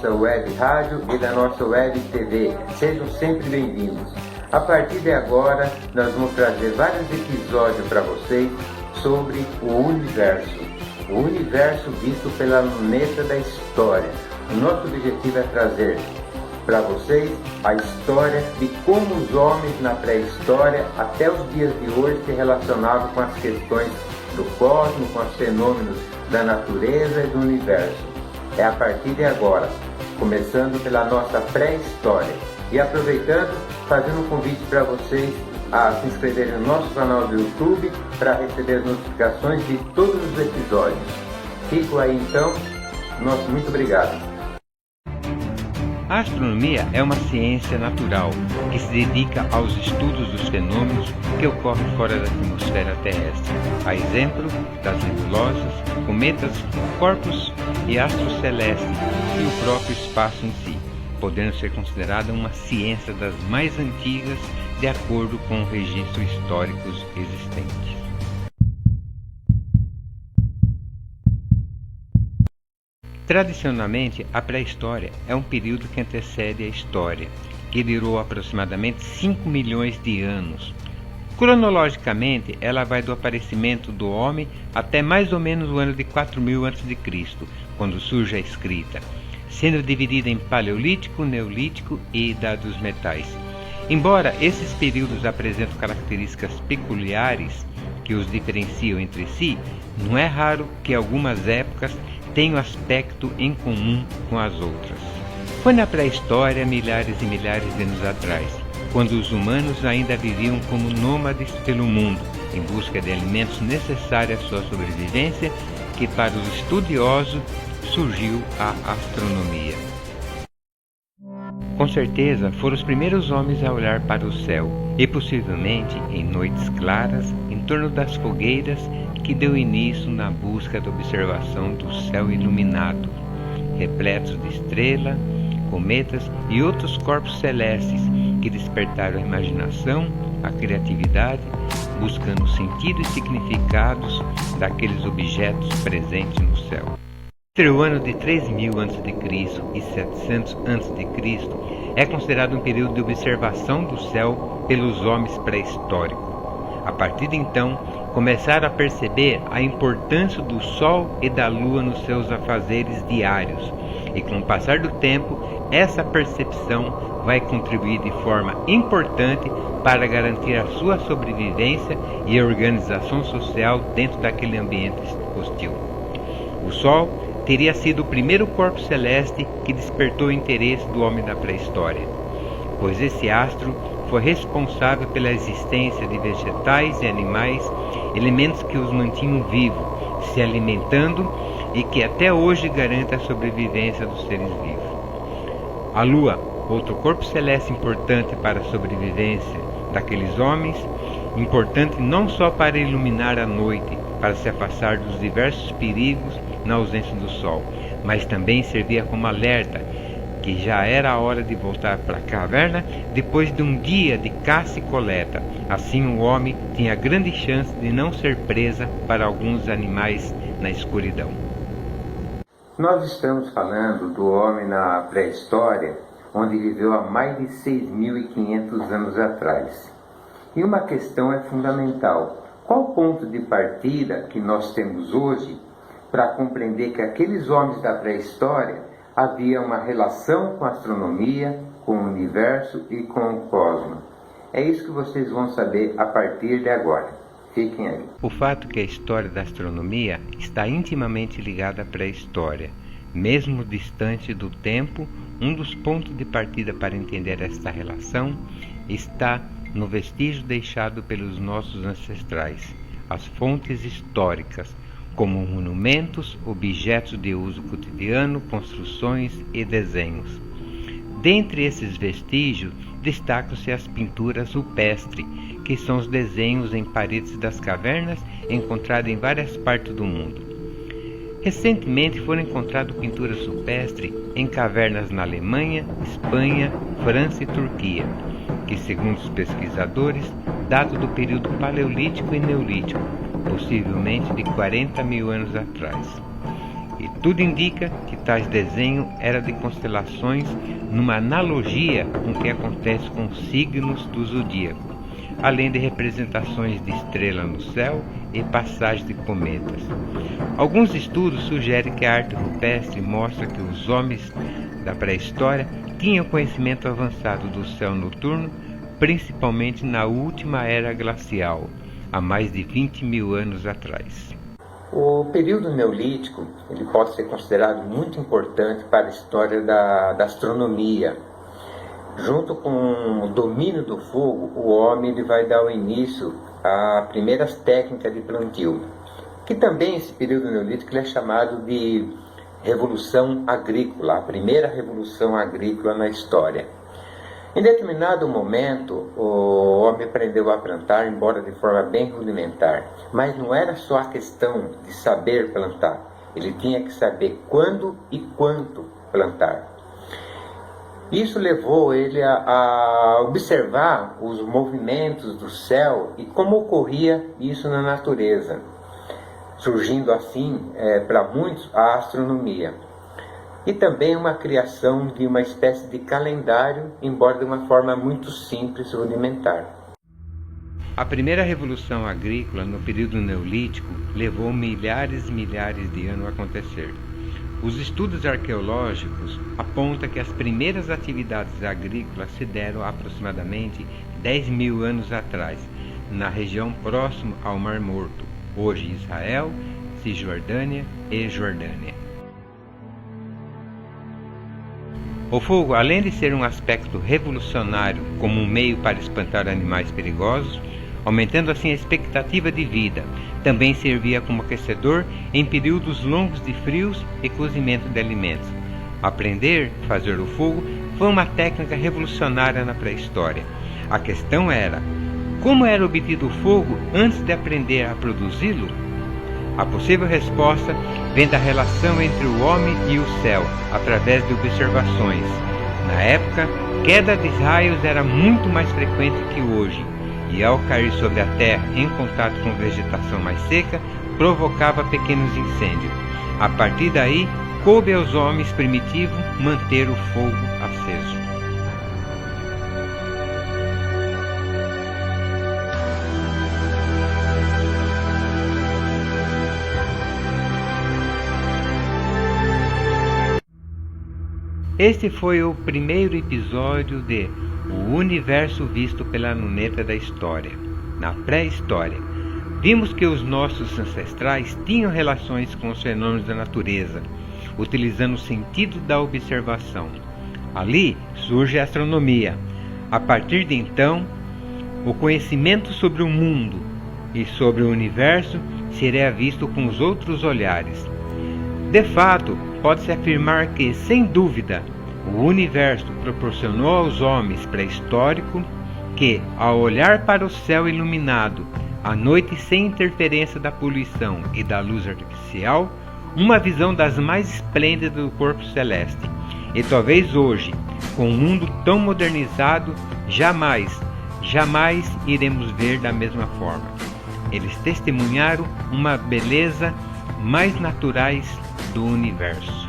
nossa web rádio e da nossa web TV. Sejam sempre bem-vindos. A partir de agora, nós vamos trazer vários episódios para vocês sobre o universo. O universo visto pela luneta da história. O nosso objetivo é trazer para vocês a história de como os homens na pré-história até os dias de hoje se relacionavam com as questões do cosmos, com os fenômenos da natureza e do universo. É a partir de agora, começando pela nossa pré-história. E aproveitando, fazendo um convite para vocês a se inscreverem no nosso canal do YouTube para receber as notificações de todos os episódios. Fico aí então, muito obrigado. A astronomia é uma ciência natural que se dedica aos estudos dos fenômenos que ocorrem fora da atmosfera terrestre, a exemplo das nebulosas, cometas, corpos e astros celestes e o próprio espaço em si, podendo ser considerada uma ciência das mais antigas de acordo com registros históricos existentes. Tradicionalmente, a pré-história é um período que antecede a história, que durou aproximadamente 5 milhões de anos. Cronologicamente, ela vai do aparecimento do homem até mais ou menos o ano de 4000 a.C., quando surge a escrita, sendo dividida em Paleolítico, Neolítico e Idade dos Metais. Embora esses períodos apresentem características peculiares que os diferenciam entre si, não é raro que algumas épocas tenham aspecto em comum com as outras. Foi na pré-história, milhares e milhares de anos atrás, quando os humanos ainda viviam como nômades pelo mundo, em busca de alimentos necessários à sua sobrevivência, que para os estudiosos surgiu a astronomia. Com certeza foram os primeiros homens a olhar para o céu, e possivelmente em noites claras, em torno das fogueiras, que deu início na busca da observação do céu iluminado, repletos de estrelas, cometas e outros corpos celestes que despertaram a imaginação, a criatividade, buscando sentido e significados daqueles objetos presentes no céu. Entre o ano de 3000 a.C. e 700 a.C. é considerado um período de observação do céu pelos homens pré-históricos. A partir de então, começaram a perceber a importância do Sol e da Lua nos seus afazeres diários, e com o passar do tempo, essa percepção vai contribuir de forma importante para garantir a sua sobrevivência e a organização social dentro daquele ambiente hostil. O Sol teria sido o primeiro corpo celeste que despertou o interesse do homem da pré-história, pois esse astro foi responsável pela existência de vegetais e animais, elementos que os mantinham vivos, se alimentando e que até hoje garante a sobrevivência dos seres vivos. A Lua, outro corpo celeste importante para a sobrevivência daqueles homens, importante não só para iluminar a noite, para se afastar dos diversos perigos na ausência do Sol, mas também servia como alerta que já era a hora de voltar para a caverna depois de um dia de caça e coleta. Assim o homem tinha grande chance de não ser presa para alguns animais na escuridão. Nós estamos falando do homem na pré-história, onde viveu há mais de 6.500 anos atrás. E uma questão é fundamental. Qual o ponto de partida que nós temos hoje para compreender que aqueles homens da pré-história havia uma relação com a astronomia, com o universo e com o cosmos? É isso que vocês vão saber a partir de agora. Fiquem aí. O fato que a história da astronomia está intimamente ligada à pré-história, mesmo distante do tempo, um dos pontos de partida para entender esta relação está no vestígio deixado pelos nossos ancestrais, as fontes históricas, como monumentos, objetos de uso cotidiano, construções e desenhos. Dentre esses vestígios, destacam-se as pinturas rupestres, que são os desenhos em paredes das cavernas encontrados em várias partes do mundo. Recentemente foram encontradas pinturas rupestres em cavernas na Alemanha, Espanha, França e Turquia, que, segundo os pesquisadores, datam do período Paleolítico e Neolítico, possivelmente de 40 mil anos atrás. E Tudo indica que tais desenho era de constelações numa analogia com o que acontece com os signos do zodíaco, além de representações de estrelas no céu e passagem de cometas. Alguns estudos sugerem que a arte rupestre mostra que os homens da pré-história tinham conhecimento avançado do céu noturno, principalmente na última era glacial, há mais de 20 mil anos atrás. O período neolítico ele pode ser considerado muito importante para a história da astronomia. Junto com o domínio do fogo, o homem ele vai dar o início às primeiras técnicas de plantio, que também esse período neolítico ele é chamado de Revolução Agrícola, a primeira revolução agrícola na história. Em determinado momento, o homem aprendeu a plantar, embora de forma bem rudimentar, mas não era só a questão de saber plantar, ele tinha que saber quando e quanto plantar. Isso levou ele a observar os movimentos do céu e como ocorria isso na natureza, surgindo assim, para muitos, a astronomia. E também uma criação de uma espécie de calendário, embora de uma forma muito simples e rudimentar. A primeira revolução agrícola no período neolítico levou milhares e milhares de anos a acontecer. Os estudos arqueológicos apontam que as primeiras atividades agrícolas se deram aproximadamente 10 mil anos atrás, na região próxima ao Mar Morto, hoje Israel, Cisjordânia e Jordânia. O fogo, além de ser um aspecto revolucionário como um meio para espantar animais perigosos, aumentando assim a expectativa de vida, também servia como aquecedor em períodos longos de frios e cozimento de alimentos. Aprender a fazer o fogo foi uma técnica revolucionária na pré-história. A questão era, como era obtido o fogo antes de aprender a produzi-lo? A possível resposta vem da relação entre o homem e o céu, através de observações. Na época, queda de raios era muito mais frequente que hoje, e ao cair sobre a terra em contato com vegetação mais seca, provocava pequenos incêndios. A partir daí, coube aos homens primitivos manter o fogo aceso. Este foi o primeiro episódio de O Universo Visto pela Luneta da História. Na pré-história, vimos que os nossos ancestrais tinham relações com os fenômenos da natureza, utilizando o sentido da observação. Ali surge a astronomia. A partir de então, o conhecimento sobre o mundo e sobre o universo seria visto com os outros olhares. De fato, pode-se afirmar que, sem dúvida, o universo proporcionou aos homens pré-históricos que, ao olhar para o céu iluminado, à noite sem interferência da poluição e da luz artificial, uma visão das mais esplêndidas do corpo celeste. E talvez hoje, com um mundo tão modernizado, jamais iremos ver da mesma forma. Eles testemunharam uma beleza mais naturais do universo.